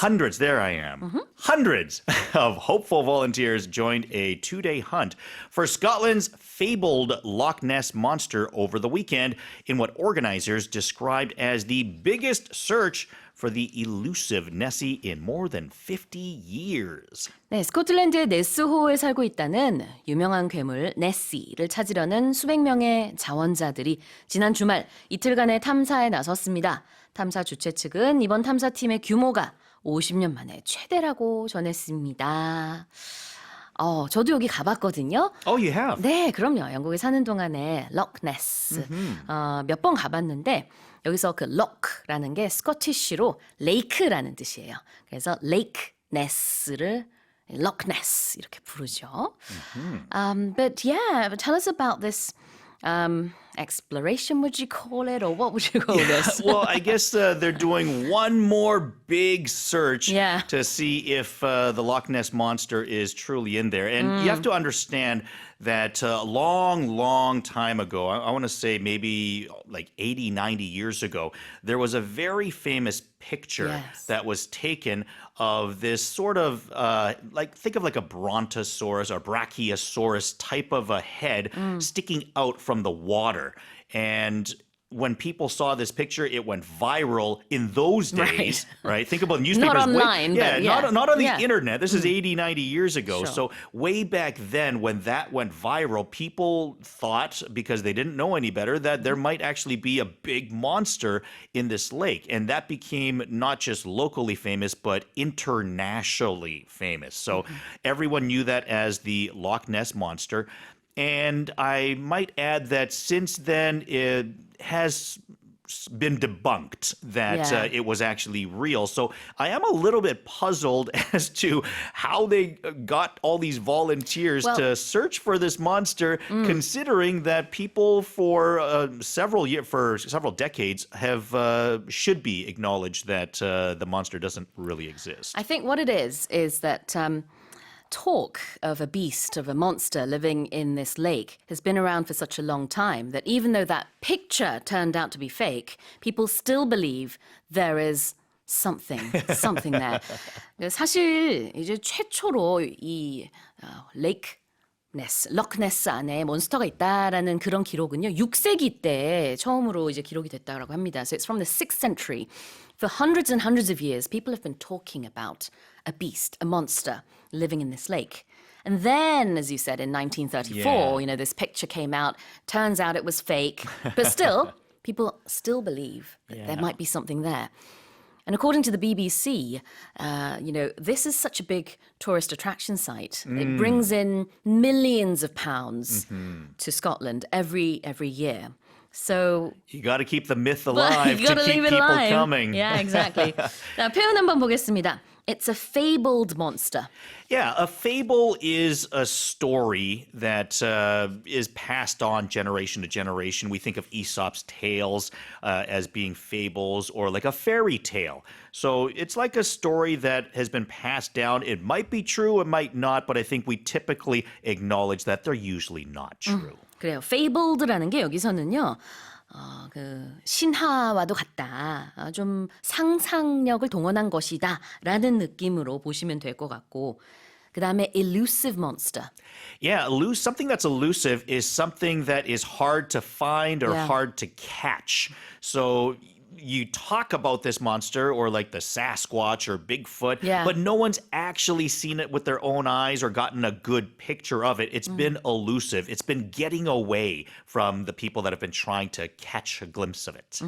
Hundreds, there I am. Hundreds of hopeful volunteers joined a 2-day hunt for Scotland's fabled Loch Ness monster over the weekend in what organizers described as the biggest search for the elusive Nessie in more than 50 years. 네, 스코틀랜드의 네스호에 살고 있다는 유명한 괴물 네시'를 찾으려는 수백 명의 자원자들이 지난 주말 이틀간의 탐사에 나섰습니다. 탐사 주최 측은 이번 탐사팀의 규모가 50년 만에 최대라고 전했습니다. 저도 여기 가봤거든요. Oh, you have? 네, 그럼요. 영국에 사는 동안에 Loch Ness 몇 번 가봤는데 여기서 그 Loch라는 게 스코티쉬로 레이크라는 뜻이에요. 그래서 Lake Ness를 Loch Ness 이렇게 부르죠. But yeah, tell us about this exploration, would you call it, or what would you call this? Well, I guess they're doing one more big search Yeah. to see if the Loch Ness monster is truly in there. And you have to understand that a long time ago, I want to say maybe like 80, 90 years ago, there was a very famous picture Yes. that was taken of this sort of, think of like a brontosaurus or brachiosaurus type of a head sticking out from the water. And when people saw this picture, it went viral in those days, right? Think about newspapers. Not online, but yeah. Not on the Yeah. internet. This is 80, 90 years ago. Sure. So way back then, when that went viral, people thought, because they didn't know any better, that there might actually be a big monster in this lake. And that became not just locally famous, but internationally famous. So everyone knew that as the Loch Ness monster. And I might add that since then, it has been debunked that Yeah. it was actually real. So I am a little bit puzzled as to how they got all these volunteers Well- to search for this monster, considering that people for several decades have should be acknowledged that the monster doesn't really exist. I think what it is that talk of a beast, of a monster living in this lake has been around for such a long time that even though that picture turned out to be fake, people still believe there is something there. 사실 이제 최초로 이 레이크 네스, 럭네스 안에 몬스터가 있다라는 그런 기록은요. 6세기 때 처음으로 이제 기록이 됐다라고 합니다. So it's from the 6th century. For hundreds and hundreds of years, people have been talking about a beast, a monster living in this lake. And then, as you said, in 1934, Yeah. this picture came out. Turns out it was fake. But still, people still believe that there might be something there. And according to the BBC, this is such a big tourist attraction site. It brings in millions of pounds to Scotland every year. So You got to keep the myth alive you to gotta keep leave it people alive. coming. Yeah, exactly. 자, 표현 한번 보겠습니다. It's a fabled monster. Yeah, a fable is a story that is passed on generation to generation. We think of Aesop's tales as being fables or like a fairy tale. So it's like a story that has been passed down. It might be true, it might not, but I think we typically acknowledge that they're usually not true. 그래요. fabled라는 게 여기서는요. 그 신화와도 같다. 좀 상상력을 동원한 것이다라는 느낌으로 보시면 될 것 같고 그 다음에 elusive monster. Yeah, something that's elusive is something that is hard to find or Yeah. hard to catch. So you talk about this monster or like the Sasquatch or Bigfoot, Yeah. but no one's actually seen it with their own eyes or gotten a good picture of it. It's been elusive. It's been getting away from the people that have been trying to catch a glimpse of it.